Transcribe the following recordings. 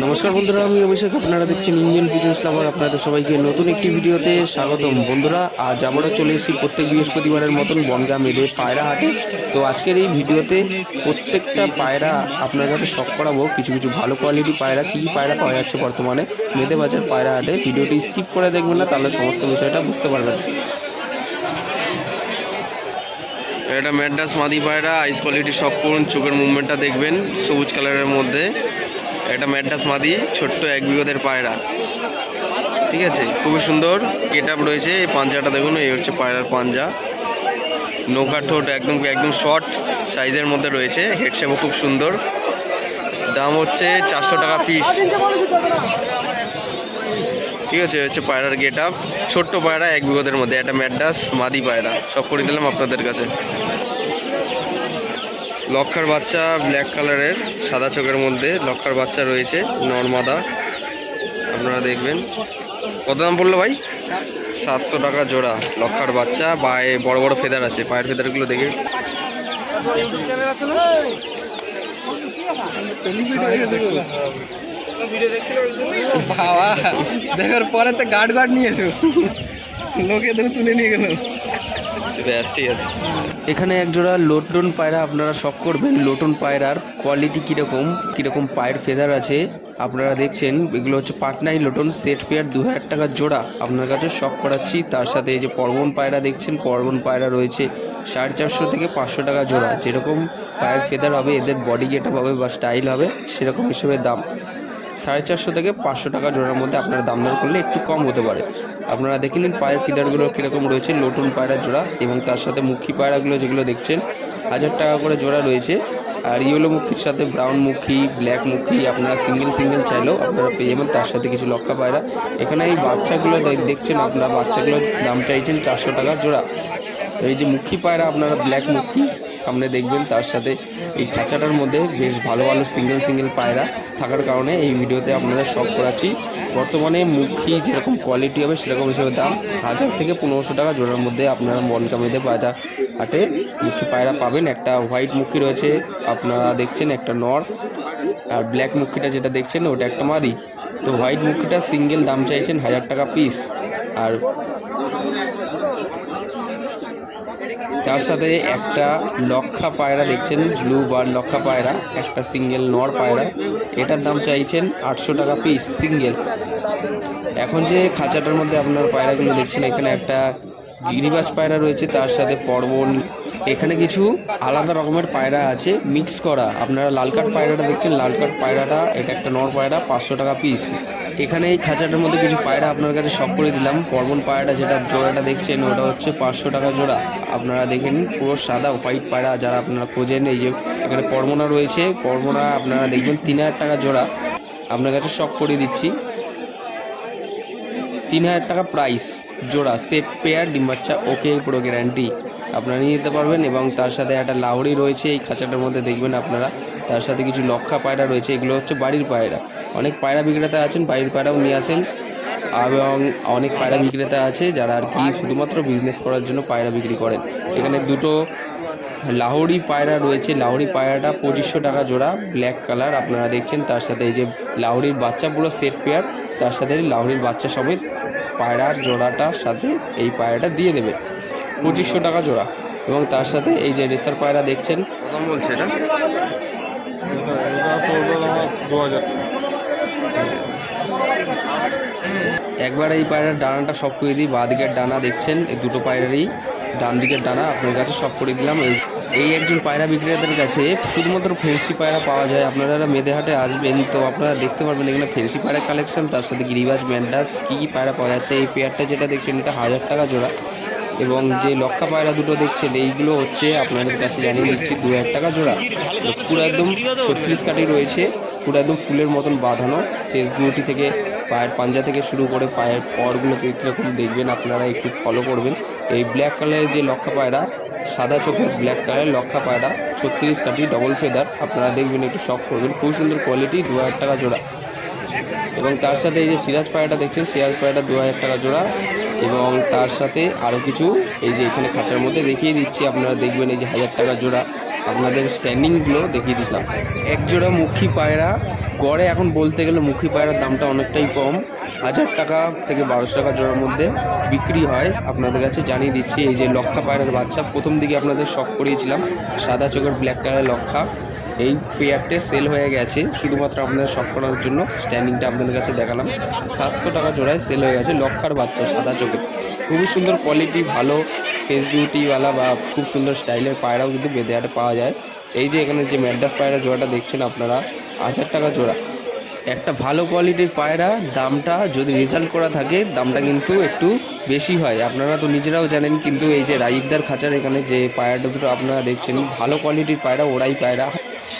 নমস্কার বন্ধুরা, আমি অভিষেক। আপনারা দেখছেন ইন্ডিয়ান বিজনেস লাভার। আপনাদের সবাইকে নতুন একটি ভিডিওতে স্বাগতম। বন্ধুরা, আজ আবারও চলে এসেছি প্রত্যেক বৃহস্পতিবারের মতন বনগাঁ মেদে পায়রা হাটে। তো আজকের এই ভিডিওতে প্রত্যেকটা পায়রা আপনার কাছে শখ করাবো। কিছু কিছু ভালো কোয়ালিটি পায়রা, কী পায়রা পাওয়া যাচ্ছে বর্তমানে মেদে বাজার পায়রা হাটে। ভিডিওটি স্কিপ করে দেখবেন না, তাহলে সমস্ত বিষয়টা বুঝতে পারবেন। এটা ম্যাড্রাস মাদি পায়রা, আইস কোয়ালিটি সব করুন, চোখের মুভমেন্টটা দেখবেন সবুজ কালারের মধ্যে। এটা ম্যাড্রাস মাদি, ছোট্ট 1 বিঘতের পায়রা, ঠিক আছে, খুবই সুন্দর গেট আপ রয়েছে। এই পাঞ্জাটা দেখুন, এই হচ্ছে পায়রার পাঞ্জা। নৌকা ঠোঁট একদম শর্ট সাইজের মধ্যে রয়েছে। হেড শেপও খুব সুন্দর। দাম হচ্ছে 400 টাকা পিস, ঠিক আছে। হচ্ছে পায়রার গেট আপ, ছোট্ট পায়রা 1 বিঘতের মধ্যে। একটা ম্যাড্রাস মাদি পায়রা, সব করে দিলাম আপনাদের কাছে। লক্ষার বাচ্চা, ব্ল্যাক কালারের সাদা চোখের মধ্যে লক্ষার বাচ্চা রয়েছে, নর্মাদা। আপনারা দেখবেন। কত দাম পড়লো ভাই? 700 টাকা জোড়া লক্ষার বাচ্চা। পায়ে বড় বড় ফেদার আছে, পায়ের ফেদারগুলো দেখে। বাবা দেখার পরে তো গার্ড নিয়ে এসো, লোকে তুলে নিয়ে গেল। ঠিক আছে। এখানে একজোড়া লোটন পায়রা আপনারা শখ করবেন। লোটন পায়রার কোয়ালিটি কীরকম পায়ের ফেদার আছে আপনারা দেখছেন। এগুলো হচ্ছে পাটনাই লোটন, সেট পেয়ার 2000 টাকা জোড়া আপনার কাছে শখ করাচ্ছি। তার সাথে এই যে পরবন পায়রা দেখছেন, পরবন পায়রা রয়েছে 450 থেকে 500 টাকা জোড়া। যেরকম পায়ের ফেদার হবে, এদের বডি গেট আপ হবে বা স্টাইল হবে, সেরকম হিসেবে দাম 450 থেকে 500 টাকা জোড়ার মধ্যে আপনারা দাম দর করলে একটু কম হতে পারে। আপনারা দেখে নিন পায়ের ফিদারগুলো কীরকম রয়েছে, নতুন পায়রা জোড়া। এবং তার সাথে মুখী পায়রাগুলো যেগুলো দেখছেন 1000 টাকা করে জোড়া রয়েছে। আর ইয়েলো মুখির সাথে ব্রাউন মুখী, ব্ল্যাক মুখী আপনারা সিঙ্গেল চাইলেও আপনারা পেয়ে যাবেন। তার সাথে কিছু লক্ষা পায়রা। এখানে এই বাচ্চাগুলো দেখছেন আপনারা, বাচ্চাগুলোর দাম চাইছেন 400 টাকা জোড়া। এই যে মুখী পায়রা আপনারা ব্ল্যাক মুখী সামনে দেখবেন। তার সাথে এই খাঁচাটার মধ্যে বেশ ভালো সিঙ্গেল পায়রা থাকার কারণে এই ভিডিওতে আপনাদের শখ করাচ্ছি। বর্তমানে মুখী যেরকম কোয়ালিটি হবে সেরকম হিসেবে দাম 1000 থেকে 1500 টাকা জোড়ার মধ্যে আপনারা বনগাঁ মেদে বাজার হাটে মুখী পায়রা পাবেন। একটা হোয়াইট মুখী রয়েছে আপনারা দেখছেন, একটা নর। আর ব্ল্যাক মুখীটা যেটা দেখছেন ওটা একটা মাদি। তো হোয়াইট মুখীটা সিঙ্গেল দাম চাইছেন 1000 টাকা পিস। আর তার সাথে একটা লক্ষা পায়রা দেখছেন, ব্লু বার লক্ষা পায়রা, একটা সিঙ্গেল নর পায়রা। এটার দাম চাইছেন 800 টাকা পিস সিঙ্গেল। এখন যে খাঁচাটার মধ্যে আপনার পায়রাগুলো দেখছেন, এখানে একটা গিরিবাজ পায়রা রয়েছে, তার সাথে পরবন। এখানে কিছু আলাদা রকমের পায়রা আছে মিক্স করা। আপনারা লালকাট পায়রাটা দেখছেন, লালকাট পায়রাটা এটা একটা নর পায়রা, 500 টাকা পিস। এখানে এই খাঁচাটার মধ্যে কিছু পায়রা আপনার কাছে শখ করে দিলাম। পরবন পায়রাটা যেটা জোড়াটা দেখছেন ওটা হচ্ছে 500 টাকা জোড়া। আপনারা দেখেন পুরো সাদা হোয়াইট পায়রা যারা আপনারা খোঁজেন। এই যে এখানে পরমনা রয়েছে, পরমনা আপনারা দেখবেন 3000 টাকা জোড়া। আপনার কাছে শখ করে দিচ্ছি 3000 টাকা প্রাইস জোড়া। সেট পেয়ার, ডিম বাচ্চা ওকে, পুরো গ্যারান্টি আপনারা নিয়ে যেতে পারবেন। এবং তার সাথে একটা লাউড়ি রয়েছে এই খাঁচাটার মধ্যে দেখবেন আপনারা। তার সাথে কিছু লক্ষা পায়রা রয়েছে, এগুলো হচ্ছে বাড়ির পায়রা। অনেক পায়রা বিক্রেতা আছেন, বাড়ির পায়রাও নিয়ে আসেন। এবং অনেক পায়রা বিক্রেতা আছে যারা আর কি শুধুমাত্র বিজনেস করার জন্য পায়রা বিক্রি করেন। এখানে দুটো লাহোরি পায়রা রয়েছে, লাহোরি পায়রাটা 2500 টাকা জোড়া, ব্ল্যাক কালার আপনারা দেখছেন। তার সাথে এই যে লাহোরির বাচ্চা পুরো সেট পেয়ার, তার সাথে লাহোরির বাচ্চা সমেত পায়রার জোড়াটার সাথে এই পায়রাটা দিয়ে দেবে 2500 টাকা জোড়া। এবং তার সাথে এই যে রেসার পায়রা দেখছেন, কত বলছে এটা? একবার এই পায়রার ডানাটা সব করে দিই। বাঁ দিকের ডানা দেখছেন, এই দুটো পায়রারই ডান দিকের ডানা আপনার কাছে সব করে দিলাম। এই একজন পায়রা বিক্রেতাদের কাছে শুধুমাত্র ফেন্সি পায়রা পাওয়া যায়। আপনারা মেদে হাটে আসবেন তো আপনারা দেখতে পারবেন এখানে ফেন্সি পায়রা কালেকশন, তার সাথে গিরিবাজ, ম্যান্ডাস কী পায়রা পাওয়া যাচ্ছে। এই পেয়ারটা যেটা দেখছেন এটা 1000 টাকা জোড়া। এবং যে লক্ষা পায়রা দুটো দেখছেন এইগুলো হচ্ছে আপনাদের কাছে জানিয়ে দিচ্ছি 2000 টাকা জোড়া। পুরো একদম 36 কাঠি রয়েছে, পুরো একদম ফুলের মতন বাঁধানো। ফেস বিউটি থেকে পায়ের পাঞ্জা থেকে শুরু করে পায়ের পরগুলোকে কীরকম দেখবেন আপনারা একটু ফলো করবেন। এই ব্ল্যাক কালারের যে লক্ষা পায়রা, সাদা চোখের ব্ল্যাক কালারের লক্ষা পায়রা 36 কাঠি ডবল ফেদার, আপনারা দেখবেন একটু শখ করবেন। খুব সুন্দর কোয়ালিটি, 2000 টাকা জোড়া। এবং তার সাথে এই যে সিরাজ পায়রাটা দেখছেন, সিরাজ পায়রাটা 2000 টাকা জোড়া। এবং তার সাথে আরও কিছু এই যে এখানে খাঁচার মধ্যে দেখিয়ে দিচ্ছি, আপনারা দেখবেন এই যে 1000 টাকা জোড়া। আপনাদের স্ট্যান্ডিংগুলো দেখিয়ে দিলাম। এক জোড়া মুখী পায়রা গড়ে এখন বলতে গেলে মুখী পায়রার দামটা অনেকটাই কম, 1000 টাকা থেকে 1200 টাকা জোড়ার মধ্যে বিক্রি হয়। আপনাদের কাছে জানিয়ে দিচ্ছি এই যে লক্ষা পায়রার বাচ্চা, প্রথম দিকে আপনাদের শখ করিয়েছিলাম সাদা চোখের ব্ল্যাক কালারের লক্ষা, এই পেয়ারটে সেল হয়ে গেছে। শুধুমাত্র আপনাদের শখ করার জন্য স্ট্যান্ডিংটা আপনাদের কাছে দেখালাম। 700 টাকা জোড়ায় সেল হয়ে গেছে লক্ষার বাচ্চা সাদা চোখে। খুবই সুন্দর কোয়ালিটি, ভালো ফেস বিউটিওয়ালা বা খুব সুন্দর স্টাইলের পায়রাও কিন্তু বেঁধে হাটে পাওয়া যায়। এই যে এখানে যে ম্যাড্রাস পায়রা জোড়াটা দেখছেন আপনারা, 1000 টাকা জোড়া। একটা ভালো কোয়ালিটির পায়রা দামটা যদি রেজাল্ট করা থাকে দামটা কিন্তু একটু বেশি হয়, আপনারা তো নিজেরাও জানেন। কিন্তু এই যে রাইবদার খাঁচার এখানে যে পায়রাটা দুটো আপনারা দেখছেন, ভালো কোয়ালিটির পায়রা, ওরাই পায়রা।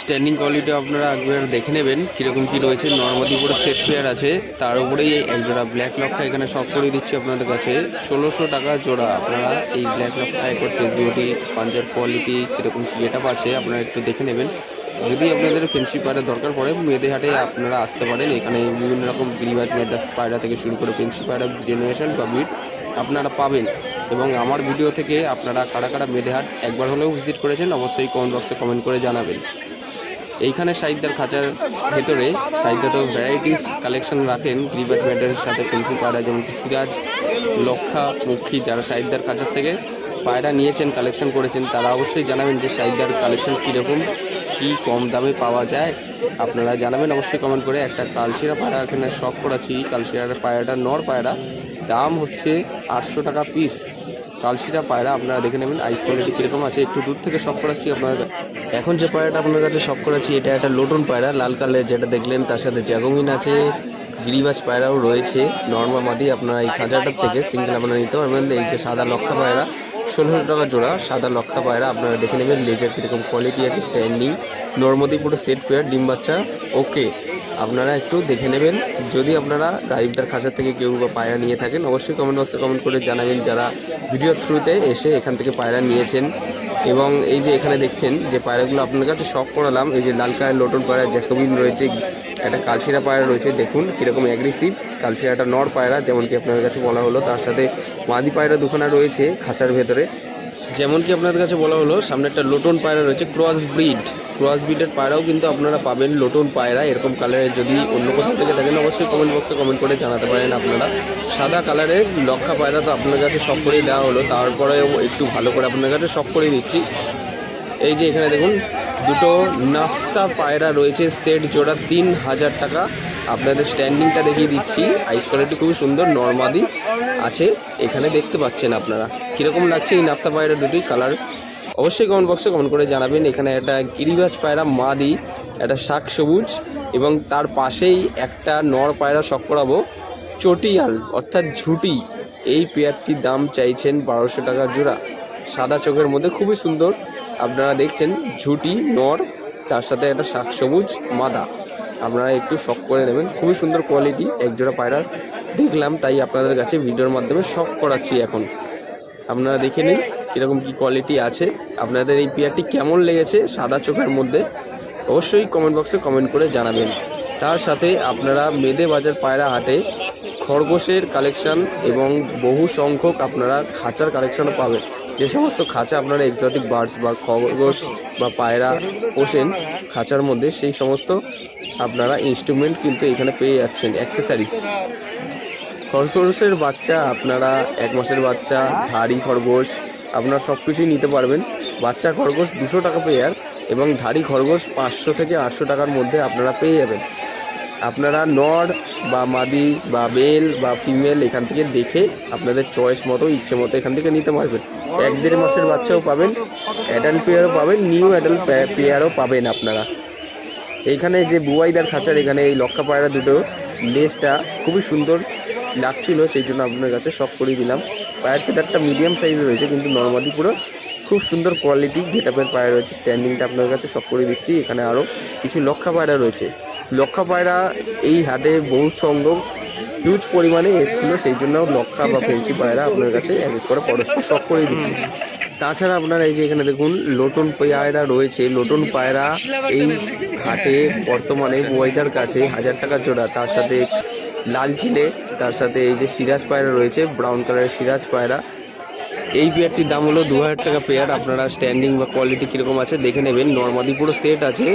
স্ট্যান্ডিং কোয়ালিটি আপনারা একবার দেখে নেবেন কীরকম কী রয়েছে। নর্মালি পুরো সেট পেয়ার আছে, তার উপরেই এক জোড়া ব্ল্যাক লক্ষা এখানে সব করে দিচ্ছি আপনাদের কাছে 1600 টাকা জোড়া। আপনারা এই ব্ল্যাক লক্ষা একবার ফেস বিউটি, পাঞ্জার কোয়ালিটি কীরকম কী গেটআপ আছে আপনারা একটু দেখে নেবেন। যদি আপনাদের ফেন্সি পায়রা দরকার পড়ে মেয়েদের হাটে আপনারা আসতে পারেন। এখানে বিভিন্ন রকম গিরিবাজ ম্যাড্রাস পায়রা থেকে শুরু করে ফেন্সি পায়রা জেনারেশন বা ব্রিড আপনারা পাবেন। এবং আমার ভিডিও থেকে আপনারা কারা কারা মেয়েদের একবার হলেও ভিজিট করেছেন অবশ্যই কমেন্ট বক্সে কমেন্ট করে জানাবেন। এইখানে সাইদার খাঁচার ভেতরে সাইদা তো ভ্যারাইটিস কালেকশন রাখেন গিরিবাজ ম্যাড্রাসের সাথে ফেন্সি পায়রা, যেমন সিরাজ, লক্ষা, মুখী। যারা সাইদার খাঁচার থেকে পায়রা নিয়েছেন, কালেকশন করেছেন, তারা অবশ্যই জানাবেন যে সাইদার কালেকশন কীরকম, কি কম দামে পাওয়া যায় আপনারা জানাবেন অবশ্যই কমেন্ট করে। একটা কালশিরা পায়রা এখানে শখ করাচ্ছি, কালশিরার পায়রাটা নর পায়রা, দাম হচ্ছে 800 টাকা পিস। কালশিরা পায়রা আপনারা দেখে নেবেন আইস কোয়ালিটি কীরকম আছে, একটু দূর থেকে শখ করাচ্ছি আপনারা। এখন যে পায়রাটা আপনার কাছে শখ করাচ্ছি এটা একটা লোটন পায়রা, লাল কালারের যেটা দেখলেন, তার সাথে জ্যাগোমিন আছে, গিরিবাজ পায়রাও রয়েছে নর্মাদি। আপনারা এই খাঁচাটার থেকে সিঙ্গেল আপনারা নিতে পারবেন। এই যে সাদা লক্ষা পায়রা 1600 টাকা জোড়া, সাদা লক্ষা পায়রা আপনারা দেখে নেবেন। লেজার কীরকম কোয়ালিটি আছে, স্ট্যান্ডিং, নর্মাদি পুরো সেট পেয়ার, ডিম বাচ্চা ওকে, আপনারা একটু দেখে নেবেন। যদি আপনারা রাইবদার খাঁচার থেকে কেউ বা পায়রা নিয়ে থাকেন অবশ্যই কমেন্ট বক্সে কমেন্ট করে জানাবেন, যারা ভিডিও থ্রুতে এসে এখান থেকে পায়রা নিয়েছেন। এবং এই যে এখানে দেখছেন যে পায়রাগুলো আপনার কাছে শখ করালাম, এই যে লাল কালার লোটন পায়রা, জ্যাকোবিন রয়েছে, একটা কালশিরা পায়রা রয়েছে, দেখুন কীরকম অ্যাগ্রেসিভ। কালশিরাটা নর পায়রা যেমন কি আপনাদের কাছে বলা হলো, তার সাথে মাদি পায়রা দুখানা রয়েছে খাঁচার ভেতরে, যেমন কি আপনাদের কাছে বলা হলো। সামনে একটা লোটন পায়রা রয়েছে, ক্রস ব্রিডের পায়রাও কিন্তু আপনারা পাবেন। লোটন পায়রা এরকম কালারের যদি অন্য কোথাও থেকে থাকেন অবশ্যই কমেন্ট বক্সে কমেন্ট করে জানাতে পারেন আপনারা। সাদা কালারের লক্ষা পায়রা তো আপনার কাছে শখ করেই দেওয়া হলো, তারপরেও একটু ভালো করে আপনার কাছে শখ করে দিচ্ছি। এই যে এখানে দেখুন দুটো নাফতা পায়রা রয়েছে, সেট জোড়া 3000 টাকা। আপনাদের স্ট্যান্ডিংটা দেখিয়ে দিচ্ছি, আইস কোয়ালিটি খুবই সুন্দর, নর্মাদি আছে এখানে দেখতে পাচ্ছেন আপনারা। কীরকম লাগছে এই নাফতা পায়রা দুটি কালার অবশ্যই কমেন্ট বক্সে কমেন্ট করে জানাবেন। এখানে একটা গিরিবাজ পায়রা মাদি, একটা শাক সবুজ, এবং তার পাশেই একটা নর পায়রা শখ করাবো, চটিয়াল অর্থাৎ ঝুটি। এই পেয়ারটির দাম চাইছেন 1200 টাকা জোড়া, সাদা চোখের মধ্যে খুবই সুন্দর। আপনারা দেখছেন ঝুটি নর, তার সাথে একটা শাক সবুজ মাদা, আপনারা একটু শখ করে নেবেন। খুবই সুন্দর কোয়ালিটি, একজোড়া পায়রা দেখলাম তাই আপনাদের কাছে ভিডিওর মাধ্যমে শখ করাচ্ছি। এখন আপনারা দেখে নিন কীরকম কী কোয়ালিটি আছে, আপনাদের এই পেয়ারটি কেমন লেগেছে সাদা চোখের মধ্যে অবশ্যই কমেন্ট বক্সে কমেন্ট করে জানাবেন। তার সাথে আপনারা মেদে বাজার পায়রা হাটে খরগোশের কালেকশান এবং বহু সংখ্যক আপনারা খাঁচার কালেকশানও পাবেন। যে সমস্ত খাঁচা আপনারা এক্সোটিক বার্ডস বা খরগোশ বা পায়রা পোষেন খাঁচার মধ্যে, সেই সমস্ত আপনারা ইনস্ট্রুমেন্ট কিন্তু এখানে পেয়ে যাচ্ছেন, অ্যাক্সেসারিজ। খরগোশের বাচ্চা আপনারা 1 মাসের বাচ্চা, ধাড়ি খরগোশ আপনারা সব কিছুই নিতে পারবেন। বাচ্চা খরগোশ 200 টাকা পেয়ার এবং ধাড়ি খরগোশ 500 থেকে 800 টাকার মধ্যে আপনারা পেয়ে যাবেন। আপনারা নর বা মাদি বা মেল বা ফিমেল এখান থেকে দেখে আপনাদের চয়েস মতো ইচ্ছে মতো এখান থেকে নিতে পারবেন। 1-1.5 মাসের বাচ্চাও পাবেন, অ্যাডাল্ট পেয়ারও পাবেন, নিউ অ্যাডাল্ট পেয়ারও পাবেন আপনারা। এইখানে যে বুয়াইদার খাঁচার এখানে এই লক্ষা পায়রা দুটো লেজটা খুবই সুন্দর লাগছিল, সেই জন্য আপনার কাছে শখ করে দিলাম। পায়ের ফেদারটা মিডিয়াম সাইজ রয়েছে, কিন্তু নর্মালি পুরো খুব সুন্দর কোয়ালিটি গেটআপের পায়রা রয়েছে। স্ট্যান্ডিংটা আপনার কাছে সব করে দিচ্ছি। এখানে আরও কিছু লক্ষা পায়রা রয়েছে। লক্ষা পায়রা এই হাটে বহু সংখ্যক হিউজ পরিমাণে এসেছিলো, সেই জন্য লক্ষা বা ফেন্সি পায়রা আপনার কাছে এক এক করে পরস্পর শখ করে দিচ্ছি। তাছাড়া আপনারা এই যে এখানে দেখুন লোটন পায়রা রয়েছে। লোটন পায়রা এই হাটে বর্তমানে ওয়াইদার কাছে 1000 টাকা জোড়া, তার সাথে লাল চিলে, তার সাথে এই যে সিরাজ পায়রা রয়েছে, ব্রাউন কালারের সিরাজ পায়রা। এই পেয়ারটির দাম হলো 2000 টাকা পেয়ার। আপনারা স্ট্যান্ডিং বা কোয়ালিটি কীরকম আছে দেখে নেবেন। নর্মালি পুরো সেট আছে।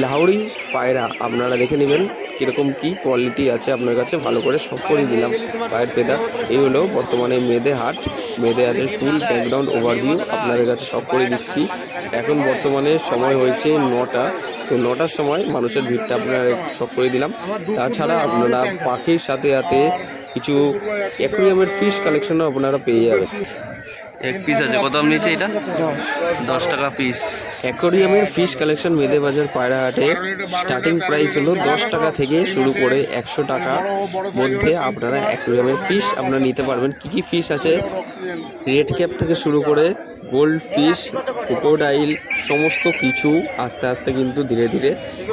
লাহোরি পায়রা আপনারা দেখে নেবেন কীরকম কি কোয়ালিটি আছে আপনার কাছে, ভালো করে সব করে দিলাম পায়ের ফেদার। এই হলো বর্তমানে মেয়েদের হাট। মেয়েদের হাটের ফুল ব্যাকগ্রাউন্ড ওভারভিউ আপনাদের কাছে সব করে দিচ্ছি। এখন বর্তমানে সময় হয়েছে 9টা, তো 9টার সময় মানুষের ভিড়টা আপনারা সব করে দিলাম। তাছাড়া আপনারা পাখির সাথে সাথে কিছু অ্যাকুয়ারিয়ামের ফিশ কালেকশনও আপনারা পেয়ে যাবেন। এক পিস আছে, কত দাম নিয়েছে এটা? 10 টাকা পিস। অ্যাকোরিয়ামের ফিশ কালেকশন মেদে বাজার পায়রা হাটে স্টার্টিং প্রাইস হলো 10 টাকা থেকে শুরু করে 100 টাকা মধ্যে আপনারা অ্যাকোরিয়ামের ফিশ আপনারা নিতে পারবেন। কী কী ফিশ আছে? রেড ক্যাপ থেকে শুরু করে গোল্ড ফিশ, ক্রোকোডাইল, সমস্ত কিছু আস্তে আস্তে কিন্তু ধীরে ধীরে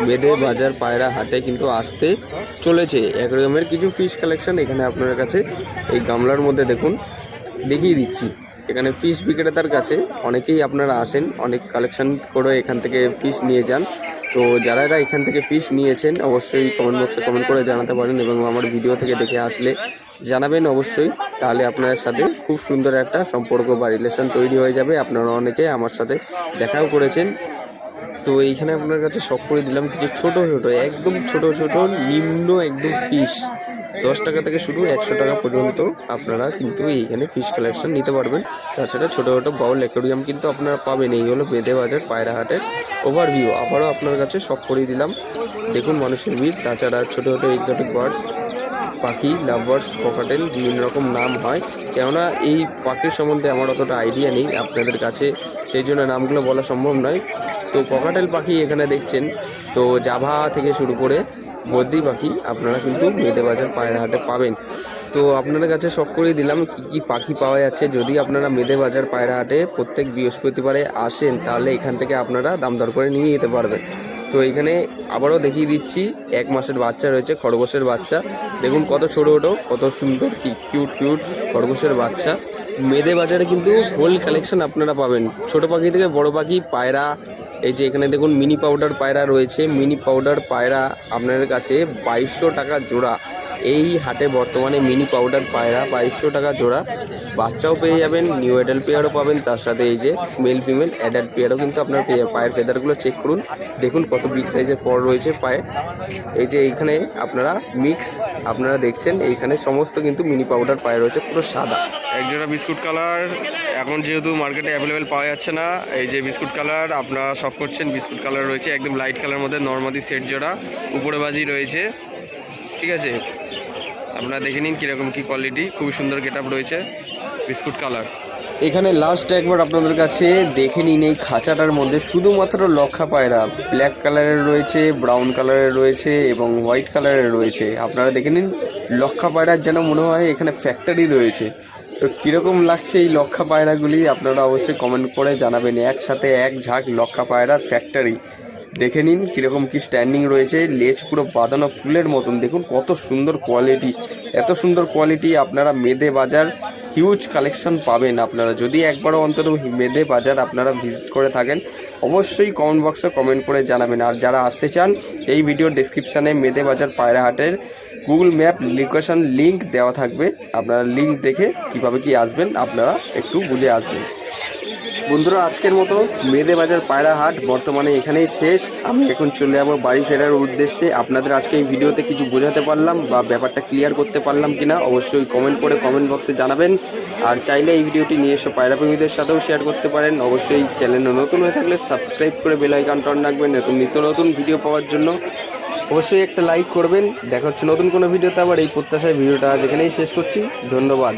মেদে বাজার পায়রা হাটে কিন্তু আসতে চলেছে। অ্যাকোরিয়ামের কিছু ফিশ কালেকশন এখানে আপনার কাছে এই গামলার মধ্যে দেখুন দেখিয়ে দিচ্ছি। এখানে ফিশ বিক্রেতার কাছে অনেকেই আপনারা আসেন, অনেক কালেকশন করে এখান থেকে ফিশ নিয়ে যান। তো যারা এখান থেকে ফিশ নিয়েছেন অবশ্যই কমেন্ট বক্সে কমেন্ট করে জানাতে পারেন, এবং আমার ভিডিও থেকে দেখে আসলে জানাবেন অবশ্যই। তাহলে আপনাদের সাথে খুব সুন্দর একটা সম্পর্ক বা রিলেশন তৈরি হয়ে যাবে। আপনারা অনেকে আমার সাথে দেখাও করেছেন। তো এইখানে আপনার কাছে শখ করে দিলাম কিছু ছোট ছোট, একদম ছোট ছোট নিম্ন একদম ফিশ। 10 টাকা থেকে শুরু 100 টাকা পর্যন্ত আপনারা কিন্তু এইখানে ফিশ কালেকশন নিতে পারবেন। তাছাড়া ছোটো ছোটো বাউল অ্যাকোরিয়াম কিন্তু আপনারা পাবেন। এই হলো মেদে বাজার পায়রা হাটের ওভারভিউ। আবারও আপনার কাছে শখ করে দিলাম, দেখুন মানুষের ভিড়। তাছাড়া ছোটো ছোটো এক্সোটিক বার্ডস, পাখি, লাভ বার্ডস, ককাটেল, বিভিন্ন রকম নাম হয়। কেননা এই পাখির সম্বন্ধে আমার অতটা আইডিয়া নেই আপনাদের কাছে, সেই জন্য নামগুলো বলা সম্ভব নয়। তো ককাটেল পাখি এখানে দেখছেন, তো জাভা থেকে শুরু করে বদ্রি পাখি আপনারা কিন্তু মেদে বাজার পায়রা হাটে পাবেন। তো আপনাদের কাছে শখ করে দিলাম কি কি পাখি পাওয়া যাচ্ছে। যদি আপনারা মেদে বাজার পায়রা হাটে প্রত্যেক বৃহস্পতিবারে আসেন তাহলে এখান থেকে আপনারা দাম দর করে নিয়ে যেতে পারবেন। তো এখানে আবারও দেখিয়ে দিচ্ছি 1 মাসের বাচ্চা রয়েছে, খরগোশের বাচ্চা। দেখুন কত ছোটো ছোটো, কত সুন্দর কি কিউট কিউট খরগোশের বাচ্চা। মেদে বাজারে কিন্তু হোল কালেকশন আপনারা পাবেন, ছোটো পাখি থেকে বড় পাখি, পায়রা। এই যে এখানে দেখুন মিনি পাউডার পায়রা রয়েছে। মিনি পাউডার পায়রা আপনাদের কাছে 2200 টাকা জোড়া। এই হাটে বর্তমানে মিনি পাউডার পায়রা 2200 টাকা জোড়া। বাচ্চাও পেয়ে যাবেন, নিউ অ্যাডাল্ট পেয়ারও পাবেন। তার সাথে এই যে মেল ফিমেল অ্যাডাল্ট পেয়ারও কিন্তু আপনার পেয়ে যাবেন। পায়ের ফেদারগুলো চেক করুন, দেখুন কত বিগ সাইজের পর রয়েছে পায়ে। এই যে এইখানে আপনারা মিক্স আপনারা দেখছেন, এইখানে সমস্ত কিন্তু মিনি পাউডার পায়রা রয়েছে, পুরো সাদা। একজোড়া বিস্কুট কালার এখন যেহেতু মার্কেটে অ্যাভেলেবেল পাওয়া যাচ্ছে না, এই যে বিস্কুট কালার আপনারা শখ করছেন, বিস্কুট কালার রয়েছে একদম লাইট কালার মধ্যে, নর্মালি সেট জোড়া, উপরে বাজি রয়েছে। ঠিক আছে, আপনারা দেখে নিন কীরকম কী কোয়ালিটি, খুবই সুন্দর গেট আপ রয়েছে বিস্কুট কালার। এখানে লাস্ট একবার আপনাদের কাছে দেখে নিন এই খাঁচাটার মধ্যে শুধুমাত্র লক্ষা পায়রা। ব্ল্যাক কালারের রয়েছে, ব্রাউন কালারের রয়েছে এবং হোয়াইট কালারের রয়েছে। আপনারা দেখে নিন লক্ষা পায়রার যেন মনে হয় এখানে ফ্যাক্টরি রয়েছে। তো কীরকম লাগছে এই লক্ষা পায়রাগুলি আপনারা অবশ্যই কমেন্ট করে জানাবেন। একসাথে এক ঝাঁক লক্ষা পায়রার ফ্যাক্টরি। দেখে নিন কীরকম কি স্ট্যান্ডিং রয়েছে, লেজ পুরো বাঁধানো ফুলের মতন। দেখুন কত সুন্দর কোয়ালিটি, এত সুন্দর কোয়ালিটি আপনারা মেদে বাজার হিউজ কালেকশন পাবেন। আপনারা যদি একবারও অন্তত মেদে বাজার আপনারা ভিজিট করে থাকেন অবশ্যই কমেন্ট বক্সে কমেন্ট করে জানাবেন। আর যারা আসতে চান এই ভিডিওর ডেসক্রিপশানে মেদে বাজার পায়রা হাটের গুগল ম্যাপ লোকেশন লিঙ্ক দেওয়া থাকবে। আপনারা লিঙ্ক দেখে কিভাবে কি আসবেন আপনারা একটু বুঝে আসবেন। বন্ধুরা আজকের মতো মেদে বাজার পায়রা হাট বর্তমানে এখানেই শেষ। আমি এখন চলে যাবো বাড়ি ফেরার উদ্দেশ্যে। আপনাদের আজকে এই ভিডিওতে কিছু বোঝাতে পারলাম বা ব্যাপারটা ক্লিয়ার করতে পারলাম কিনা অবশ্যই কমেন্ট করে কমেন্ট বক্সে জানাবেন। আর চাইলে এই ভিডিওটি নিয়ে এসে পায়রা প্রেমীদের সাথেও শেয়ার করতে পারেন। অবশ্যই চ্যানেলে নতুন হয়ে থাকলে সাবস্ক্রাইব করে বেল আইকনটা অন রাখবেন এরকম নিত্য নতুন ভিডিও পাওয়ার জন্য। অবশ্যই একটা লাইক করবেন। দেখা হচ্ছে নতুন কোনো ভিডিওতে। আবার এই প্রত্যাশায় ভিডিওটা আজ এখানেই শেষ করছি। ধন্যবাদ।